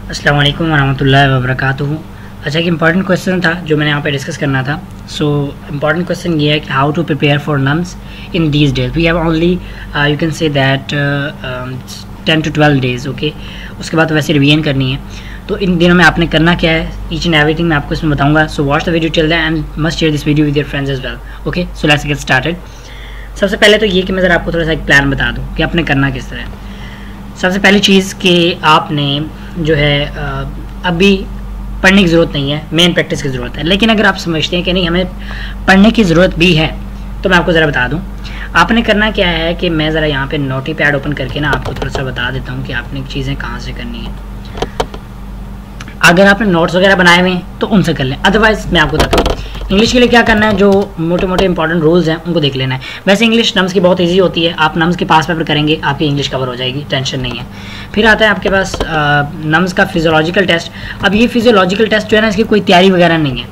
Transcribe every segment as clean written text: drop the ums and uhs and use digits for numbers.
अस्सलाम वालेकुम वरहमतुल्लाहि वबरकातुहू। अच्छा, एक इंपॉर्टेंट क्वेश्चन था जो मैंने यहाँ पे डिस्कस करना था। सो इम्पॉर्टेंट क्वेश्चन ये है कि how to prepare for NUMS in these days. We have only you can say that 10 to 12 days. Okay, उसके बाद तो वैसे रिवीजन करनी है। तो इन दिनों में आपने करना क्या है, ईच एंड एवरीथिंग मैं आपको इसमें बताऊँगा। So watch the video till the end must share this video with your friends as well. Okay, so let's get started. सबसे पहले तो ये कि मैं ज़रा आपको थोड़ा सा एक प्लान बता दूँ कि आपने करना किस तरह है। सबसे पहली चीज़ कि आपने जो है अभी पढ़ने की ज़रूरत नहीं है, मेन प्रैक्टिस की ज़रूरत है। लेकिन अगर आप समझते हैं कि नहीं हमें पढ़ने की ज़रूरत भी है तो मैं आपको ज़रा बता दूं। आपने करना क्या है कि मैं ज़रा यहाँ पे नोटी पैड ओपन करके ना आपको थोड़ा सा बता देता हूँ कि आपने चीज़ें कहाँ से करनी है। अगर आपने नोट्स वगैरह बनाए हुए हैं तो उनसे कर लें, अदरवाइज़ मैं आपको बताता हूँ इंग्लिश के लिए क्या करना है। जो मोटे मोटे इंपॉर्टेंट रूल्स हैं उनको देख लेना है। वैसे इंग्लिश नम्स की बहुत इजी होती है, आप नम्स के पास पेपर करेंगे आपकी इंग्लिश कवर हो जाएगी, टेंशन नहीं है। फिर आता है आपके पास नम्स का फिजियोलॉजिकल टेस्ट। अब ये फिजियोलॉजिकल टेस्ट जो है ना, इसकी कोई तैयारी वगैरह नहीं है।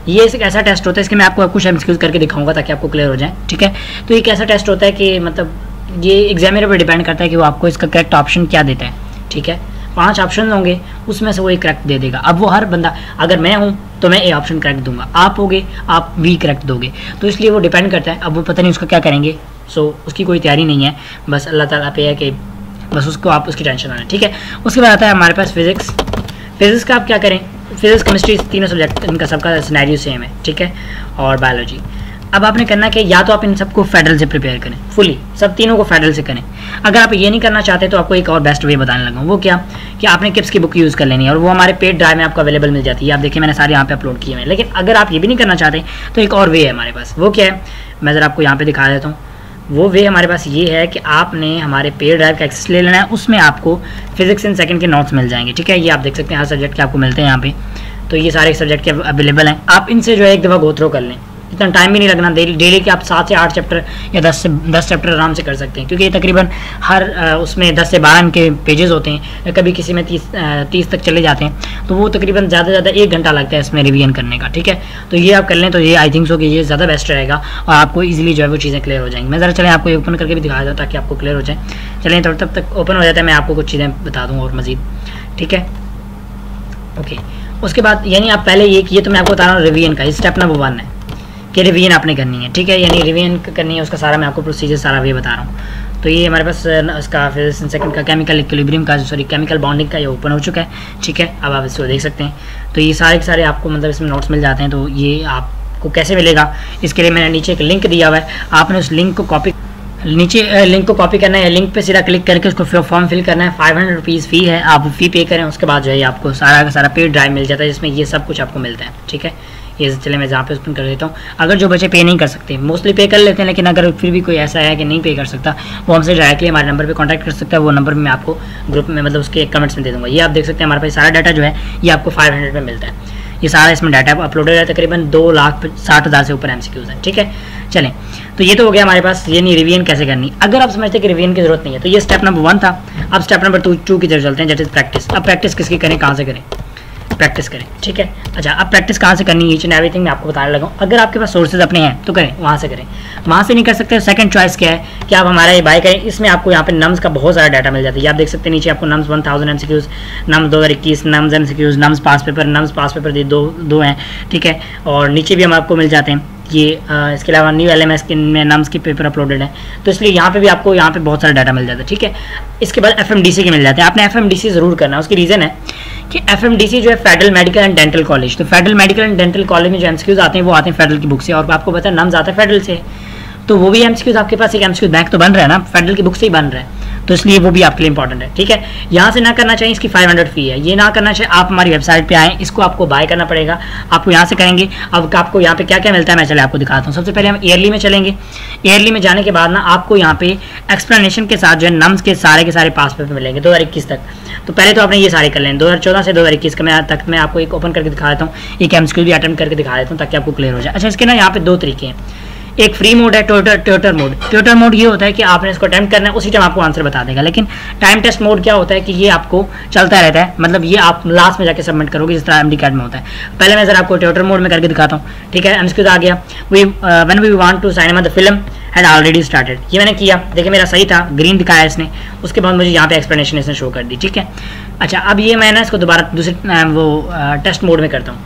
ये एक ऐसा टेस्ट होता है, इसके मैं आपको कुछ एमसीक्यूज करके दिखाऊंगा ताकि आपको क्लियर हो जाए, ठीक है। तो एक ऐसा टेस्ट होता है कि मतलब ये एग्जामिनर पर डिपेंड करता है कि वो आपको इसका करेक्ट ऑप्शन क्या देता है, ठीक है। 5 ऑप्शन होंगे, उसमें से वो एक करेक्ट दे देगा। अब वो हर बंदा, अगर मैं हूँ तो मैं ए ऑप्शन करेक्ट दूंगा, आप होगे आप बी करेक्ट दोगे, तो इसलिए वो डिपेंड करता है। अब वो पता नहीं उसका क्या करेंगे। सो उसकी कोई तैयारी नहीं है, बस अल्लाह ताला पे है कि बस उसको आप उसकी टेंशन आना, ठीक है। उसके बाद आता है हमारे पास फिजिक्स। फिजिक्स का आप क्या करें, फिजिक्स केमिस्ट्री तीनों सब्जेक्ट इनका सबका सिनेरियो सेम है, ठीक है, और बायोलॉजी। अब आपने करना कि या तो आप इन सबको फेडरल से प्रिपेयर करें, फुली सब तीनों को फेडरल से करें। अगर आप ये नहीं करना चाहते तो आपको एक और बेस्ट वे बताने लगा, वो क्या कि आपने किप्स की बुक यूज़ कर लेनी है और वो हमारे पेड ड्राइव में आपको अवेलेबल मिल जाती है। आप देखिए मैंने सारे यहाँ पे अपलोड किए हैं। लेकिन अगर आप ये भी नहीं करना चाहते तो एक और वे है हमारे पास, वो क्या है मैं ज़रा आपको यहाँ पर दिखा देता हूँ। वो वे हमारे पास ये है कि आपने हमारे पेड ड्राइव का एक्सेस ले लेना है, उसमें आपको फिजिक्स इन सेकंड के नोट्स मिल जाएंगे, ठीक है। ये आप देख सकते हैं हर सब्जेक्ट के आपको मिलते हैं यहाँ पे। तो ये सारे सब्जेक्ट के अवेलेबल हैं, आप इनसे जो है एक दफ़ा गो थ्रू कर लें, इतना टाइम भी नहीं लगना। डेली के आप 7 से 8 चैप्टर या 10 चैप्टर आराम से कर सकते हैं, क्योंकि ये तकरीबन हर उसमें 10 से 12 के पेजेस होते हैं, कभी किसी में 30 तक चले जाते हैं। तो वो तकरीबन ज़्यादा से ज़्यादा 1 घंटा लगता है इसमें रिवीजन करने का, ठीक है। तो ये आप कर लें तो ये आई थिंक सो कि ये ज़्यादा बेस्ट रहेगा और आपको ईजिली जो है वो चीज़ें क्लियर हो जाएंगी। मैं ज़रा चलें आपको ओपन करके भी दिखा देता हूँ ताकि आपको क्लियर हो जाए। चलें तो तब तक ओपन हो जाता है, मैं आपको कुछ चीज़ें बता दूँ और मज़ीद, ठीक है। ओके, उसके बाद यानी आप पहले ये तो मैं आपको बता रहा हूँ रिवीजन का, स्टेप नंबर 1 है कि रिवीजन आपने करनी है, ठीक है। यानी रिवीजन करनी है, उसका सारा मैं आपको प्रोसीजर सारा वे बता रहा हूँ। तो ये हमारे पास इसका फिजिक्स सेकंड का केमिकल इक्विलिब्रियम का केमिकल बॉन्डिंग का ये ओपन हो चुका है, ठीक है। अब आप इसको देख सकते हैं। तो ये सारे के सारे आपको मतलब इसमें नोट्स मिल जाते हैं। तो ये आपको कैसे मिलेगा, इसके लिए मैंने नीचे एक लिंक दिया हुआ है, आपने उस लिंक को कॉपी लिंक को कॉपी करना है, लिंक पे सीधा क्लिक करके उसको फॉर्म फिल करना है। 500 रुपीज़ फ़ी है, आप फ़ी पे करें, उसके बाद जो है आपको सारा का सारा पेड ड्राइव मिल जाता है जिसमें ये सब कुछ आपको मिलता है, ठीक है। ये चले मैं जहाँ पे ओपन कर देता हूँ। अगर जो बच्चे पे नहीं कर सकते, मोस्टली पे कर लेते हैं, लेकिन अगर फिर भी कोई ऐसा है कि नहीं पे कर सकता, वो हमसे डायरेक्टली हमारे नंबर पे कांटेक्ट कर सकता है। वो नंबर मैं आपको ग्रुप में मतलब उसके कमेंट्स में दे दूँगा। ये आप देख सकते हैं हमारे पास सारा डाटा जो है ये आपको 500 में मिलता है। ये सारा इसमें डाटा अपलोडेड है, तकरीबन 2,60,000 से ऊपर MCQs हैं, ठीक है। चलें, तो ये तो हो गया हमारे पास, ये नहीं रिवीजन कैसे करनी। अगर आप समझते हैं कि रिवीजन की जरूरत नहीं है तो ये स्टेप नंबर 1 था। अब स्टेप नंबर 2 की तरफ चलते हैं, दैट इज प्रैक्टिस। अब प्रैक्टिस किसकी करें, कहाँ से करें, प्रैक्टिस करें, ठीक है। अच्छा, अब प्रैक्टिस कहाँ से करनी है, ईच एंड एवरीथिंग मैं आपको बताने लगा हूँ। अगर आपके पास सोर्सेज अपने हैं तो करें, वहाँ से करें। वहाँ से नहीं कर सकते, सेकंड चॉइस क्या है कि आप हमारा ये बाय करें। इसमें आपको यहाँ पे नम्स का बहुत सारा डाटा मिल जाता है। ये आप देख सकते हैं नीचे आपको NUMS 1000 MCQs, NUMS 2021, NUMS MCQs, NUMS past paper दो हैं, ठीक है। और नीचे भी हम आपको मिल जाते हैं ये इसके अलावा न्यू LMS में नम्स की पेपर अपलोडेड है। तो इसलिए यहाँ पे भी आपको यहाँ पे बहुत सारा डाटा मिल जाता है, ठीक है। इसके बाद FMDC के मिल जाते हैं। आपने FMDC ज़रूर करना है। उसकी रीज़न है कि FMDC जो है federal medical and dental college, तो federal medical and dental college में जो MCQs आते हैं वो आते हैं फेडरल की बुक से, और आपको पता है नम्स आता है फेडरल से, तो वो भी MCQs आपके पास एक MCQ बैंक तो बन रहा है ना, फेडरल की बुक से ही बन रहा है, तो इसलिए वो भी आपके लिए इंपॉर्टेंट है, ठीक है। यहाँ से ना करना चाहिए, इसकी 500 फ़ी है। ये ना करना चाहिए, आप हमारी वेबसाइट पे आएँ, इसको आपको बाय करना पड़ेगा, आपको यहाँ से करेंगे। अब आपको यहाँ पे क्या क्या मिलता है मैं चले आपको दिखाता हूँ। सबसे पहले हम ईयरली में चलेंगे। ईयरली में जाने के बाद ना आपको यहाँ पे एक्सप्लेनेशन के साथ जो है नम्स के सारे पास पेपर मिलेंगे 2021 तक। तो पहले तो आपने ये सारे कर लें, 2014 से 2021 का तक मैं आपको एक ओपन करके दिखा देता हूँ, एक MCQ भी अटेम्प्ट करके दिखा देता हूँ ताकि आपको क्लियर हो जाए। अच्छा, इसके ना यहाँ पे 2 तरीके हैं, एक फ्री मोड है, ट्यूटर मोड। ट्यूटर मोड ये होता है कि आपने इसको अटेम्प्ट करना है, उसी टाइम आपको आंसर बता देगा। लेकिन टाइम टेस्ट मोड क्या होता है कि ये आपको चलता रहता है, मतलब ये आप लास्ट में जाके सबमिट करोगे, जिस तरह MD कैट में होता है। पहले मैं जरा आपको ट्यूटर मोड में करके दिखाता हूँ, ठीक है। MCQ आ गया, when we want to cinema the film had already started. ये मैंने किया, देखिए मेरा सही था, ग्रीन दिखाया इसने, उसके बाद मुझे यहाँ पे एक्सप्लेनेशन इसने शो कर दी, ठीक है। अच्छा, अब ये मैं ना इसको दोबारा दूसरे वो टेस्ट मोड में करता हूँ,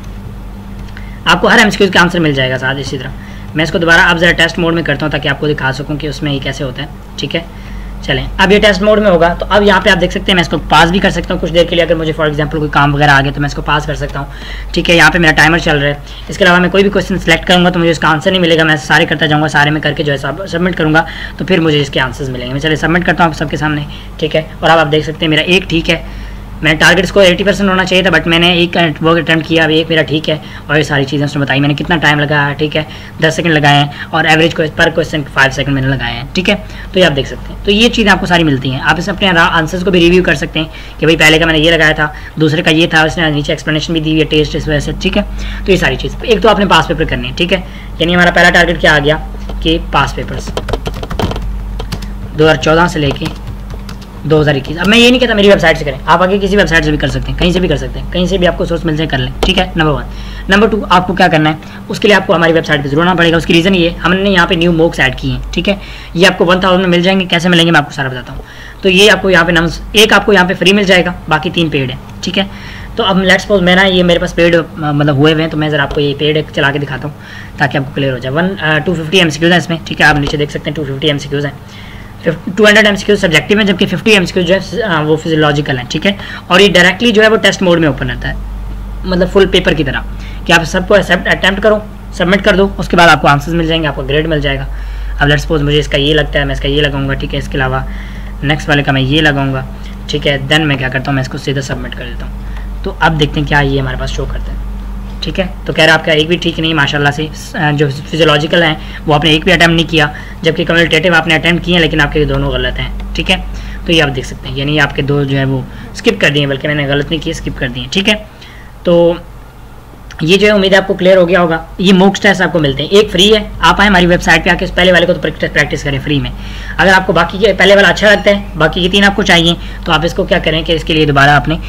आपको हर एमसीक्यूज का आंसर मिल जाएगा साथ इसी तरह। मैं इसको दोबारा अब ज़रा टेस्ट मोड में करता हूँ ताकि आपको दिखा सकूँ कि उसमें ये कैसे होता है, ठीक है। चलें, अब ये टेस्ट मोड में होगा, तो अब यहाँ पे आप देख सकते हैं मैं इसको पास भी कर सकता हूँ कुछ देर के लिए, अगर मुझे फॉर एग्जांपल कोई काम वगैरह आ गया तो मैं इसको पास कर सकता हूँ, ठीक है। यहाँ पे मेरा टाइमर चल रहा है। इसके अलावा मैं कोई भी क्वेश्चन सेलेक्ट करूँगा तो मुझे इसका आंसर नहीं मिलेगा, मैं सारे करता जाऊँगा, सारे में करके जो है सबमिट करूँगा तो फिर मुझे इसके आंसर्स मिलेंगे। मैं चलिए सबमिट करता हूँ आप सबके सामने, ठीक है। और अब आप देख सकते हैं मेरा एक ठीक है, मैंने टारगेट स्कोर 80% होना चाहिए था, बट मैंने एक वर्क अटैम्प्ट किया, अब एक मेरा ठीक है। और ये सारी चीज़ें उसने बताई, मैंने कितना टाइम लगाया, ठीक है, 10 सेकंड लगाए हैं, और एवरेज पर क्वेश्चन 5 सेकंड मैंने लगाए हैं, ठीक है। तो ये आप देख सकते हैं, तो ये चीज़ें आपको सारी मिलती हैं। आप इसमें अपने आंसर्स को भी रिव्यू कर सकते हैं कि भाई पहले का मैंने ये लगाया था, दूसरे का ये था, उसने नीचे एक्सप्लेनेशन भी दी हुई है टेस्ट इस वजह से, ठीक है। तो ये सारी चीज़, एक तो आपने पास पेपर करनी है, ठीक है। यानी हमारा पहला टारगेट क्या आ गया कि पास पेपर्स 2014 से लेके 2021। अब मैं ये नहीं कहता मेरी वेबसाइट से करें, आप आगे किसी वेबसाइट से भी कर सकते हैं, कहीं से भी कर सकते हैं, कहीं से भी आपको सोर्स मिल जाए कर लें, ठीक है। नंबर 1। नंबर 2, आपको क्या करना है, उसके लिए आपको हमारी वेबसाइट पे जरूर आना पड़ेगा। उसकी रीज़न ये, हमने यहाँ पे न्यू मोक्स ऐड किए हैं, ठीक है। ये आपको 1000 में मिल जाएंगे, कैसे मिलेंगे मैं आपको सारा बताता हूँ। तो ये आपको यहाँ पे नम्स एक आपको यहाँ पे फ्री मिल जाएगा, बाकी 3 पेड है, ठीक है। तो अब लेट्स सपोज मैं ना ये मेरे पास पेड मतलब हुए हुए हैं, तो मैं ज़रा आपको ये पेड चला के दिखाता हूँ ताकि आपको क्लियर हो जाए। 250 MCQs हैं इसमें, ठीक है, आप नीचे देख सकते हैं 250 MCQs हैं। 200 MCQs सब्जेक्टिव है, जबकि 50 MCQs जो है वो फिजियोलॉजिकल है, ठीक है। और ये डायरेक्टली जो है वो टेस्ट मोड में ओपन रहता है, मतलब फुल पेपर की तरह कि आप सबको अटैम्प्ट करो, सबमिट कर दो, उसके बाद आपको आंसर्स मिल जाएंगे, आपको ग्रेड मिल जाएगा। अब लेट्स सपोज मुझे इसका ये लगता है, मैं इसका ये लगाऊंगा, ठीक है। इसके अलावा नेक्स्ट वाले का मैं ये लगाऊंगा, ठीक है। देन मैं क्या करता हूँ, मैं इसको सीधा सबमिट कर देता हूँ। तो अब देखते हैं क्या ये हमारे पास शो करता है, ठीक है। तो कह रहा है आपका एक भी ठीक नहीं माशाल्लाह से, जो फिजियोलॉजिकल हैं वो आपने एक भी अटैम्प्ट नहीं किया, जबकि कम्यूटेटिव आपने अटैम्प्ट किए हैं, लेकिन आपके दोनों गलत हैं, ठीक है। तो ये आप देख सकते हैं, यानी आपके 2 जो है वो स्किप कर दिए, बल्कि मैंने गलत नहीं किए, स्किप कर दिए, ठीक है। तो ये जो है उम्मीद है आपको क्लियर हो गया होगा। ये मॉक टेस्ट आपको मिलते हैं, एक फ्री है, आप आए हमारी वेबसाइट पे आके उस पहले वाले को तो प्रैक्टिस करें फ्री में। अगर आपको बाकी के पहले वाला अच्छा लगता है, बाकी ये 3 आपको चाहिए, तो आप इसको क्या करें कि इसके लिए दोबारा आपने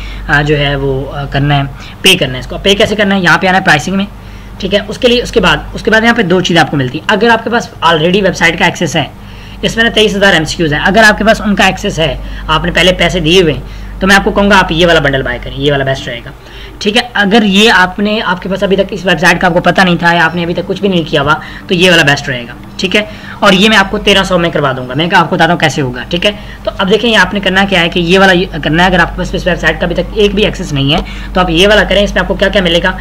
जो है वो करना है, पे करना है। इसको पे कैसे करना है, यहाँ पे आना है प्राइसिंग में, ठीक है। उसके लिए उसके बाद यहाँ पे 2 चीज़ें आपको मिलती हैं। अगर आपके पास ऑलरेडी वेबसाइट का एक्सेस है, इसमें ना 23,000 MCQs हैं, अगर आपके पास उनका एक्सेस है, आपने पहले पैसे दिए हुए हैं, तो मैं आपको कहूँगा आप ये वाला बंडल बाय करें, ये वाला बेस्ट रहेगा, ठीक है। अगर ये आपके पास अभी तक इस वेबसाइट का आपको पता नहीं था या आपने अभी तक कुछ भी नहीं किया हुआ, तो ये वाला बेस्ट रहेगा, ठीक है। और ये मैं आपको 1300 में करवा दूंगा, मैं आपको बताता हूँ कैसे होगा, ठीक है। तो अब देखें, ये आपने करना क्या है कि ये वाला करना है। अगर आपके पास इस वेबसाइट का अभी तक एक भी एक्सेस नहीं है, तो आप ये वाला करें। इसमें आपको क्या क्या मिलेगा,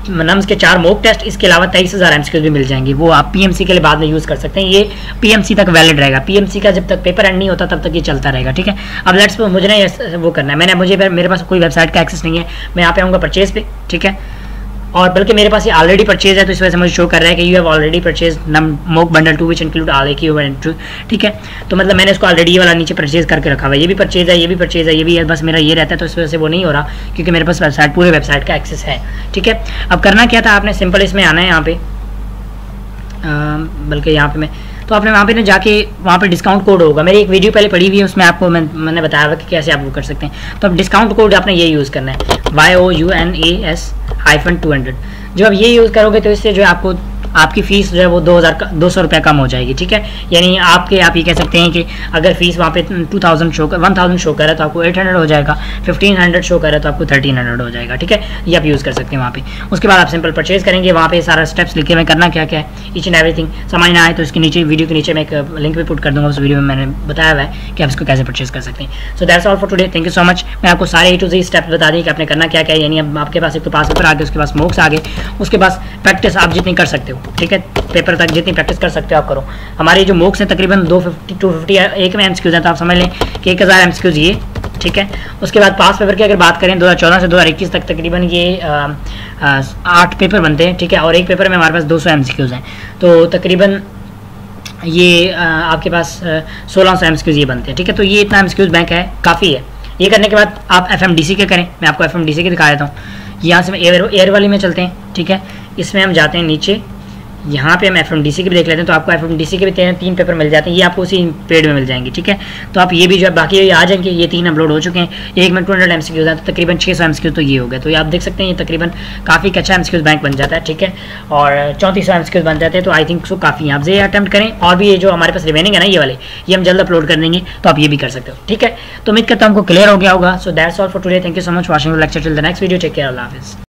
नम्स के 4 मॉक टेस्ट, इसके अलावा 23,000 MCQs भी मिल जाएंगे, वो आप PMC के लिए बाद में यूज़ कर सकते हैं। ये PMC तक वैलिड रहेगा, PMC का जब तक पेपर एंड नहीं होता तब तक ये चलता रहेगा, ठीक है। अब लेट्स मुझे ना वो करना है, मेरे पास कोई वेबसाइट का एक्सेस नहीं है, मैं यहाँ पे आऊँगा परचेज पे, ठीक है। और बल्कि मेरे पास ये ऑलरेडी परचेज है, तो इस वजह से मुझे शो कर रहा है कि you have already purchase mock bundle 2 which include all AQ, ठीक है। तो मतलब मैंने इसको ऑलरेडी ये वाला नीचे परचेज करके रखा हुआ है, ये भी परचेज है, ये भी परचेज है, ये भी है, बस मेरा ये रहता है, तो इस वजह से वो नहीं हो रहा, क्योंकि मेरे पास पूरे वेबसाइट का एक्सेस है, ठीक है। अब करना क्या था, आपने सिंपल इसमें आना है यहाँ पे, बल्कि यहाँ पे तो आपने वहाँ पे ना जाके वहाँ पे डिस्काउंट कोड होगा, मेरी एक वीडियो पहले पड़ी हुई है, उसमें आपको मैंने बताया हुआ कि कैसे आप वो कर सकते हैं। तो अब डिस्काउंट कोड आपने ये यूज़ करना है, YOUNAS-200। जो अब ये यूज़ करोगे तो इससे जो है आपकी फ़ीस जो है वो 200 रुपये कम हो जाएगी, ठीक है। यानी आप ये कह सकते हैं कि अगर फीस वहाँ पे 1000 शो कर 1000 शो कर रहा है तो आपको 800 हो जाएगा, 1500 शो कर रहा है तो आपको 1300 हो जाएगा, ठीक है। ये आप यूज़ कर सकते हैं वहाँ पे। उसके बाद आप सिंपल परचेज करेंगे, वहाँ पे सारा स्टेप्स लिखे हुए करना क्या क्या है, ईच एंड एवरीथिंग। समझ ना आए तो इसके नीचे वीडियो के नीचे मैं एक लिंक भी पुट कर दूँगा, उस वीडियो में मैंने बताया हुआ है कि आप इसको कैसे परचेज कर सकते हैं। सो that's all for today, thank you so much. मैं आपको सारे A to Z स्टेप्स बता दी कि आपने करना क्या क्या है। यानी अब आपके पास एक तो पास पेपर आ गए, उसके पास मॉक्स आ गए, उसके पास प्रैक्टिस आप जितनी कर सकते हो, ठीक है, पेपर तक जितनी प्रैक्टिस कर सकते हो आप करो। हमारे जो मॉक्स हैं तकरीबन 250 एक में MCQs हैं, तो आप समझ लें कि 1000 MCQs ये, ठीक है। उसके बाद पास पेपर की अगर बात करें 2014 से 2021 तक तकरीबन ये 8 पेपर बनते हैं, ठीक है। और एक पेपर में हमारे पास 200 MCQs हैं, तो तकरीबन ये आपके पास 1600 MCQs ये बनते हैं, ठीक है। तो ये इतना MCQs बैंक है, काफ़ी है। ये करने के बाद आप FMDC के करें, मैं आपको FMDC के दिखा देता हूँ। यहाँ से एयर वाली में चलते हैं, ठीक है। इसमें हम जाते हैं नीचे, यहाँ पे हम FMDC के भी देख लेते हैं, तो आपको FMDC के भी 3 पेपर मिल जाते हैं, ये आपको उसी पेड में मिल जाएंगे, ठीक है। तो आप ये भी जो बाकी आ जाएंगे, ये 3 अपलोड हो चुके हैं, 1 में 200 MCQ तो तकरीबन 600 MCQ तो ये हो गए। तो ये आप देख सकते हैं, ये तकरीबन काफ़ी अच्छा MCQ बैंक बन जाता है, ठीक है, और 3400 MCQ बन जाते हैं। तो आई थिंक सो काफ़ी आप ये अटैम्प्ट करें, और भी ये जो हमारे पास रिमेनिंग है ना ये वाले, ये हम जल्द अपलोड कर देंगे, तो आप ये भी कर सकते हो, ठीक है। तो उम्मीद करता हूँ हमको क्लियर हो गया होगा। So that's all for today, thank you so much watching the lecture till the next video, take care, अल्लाह हाफिज़।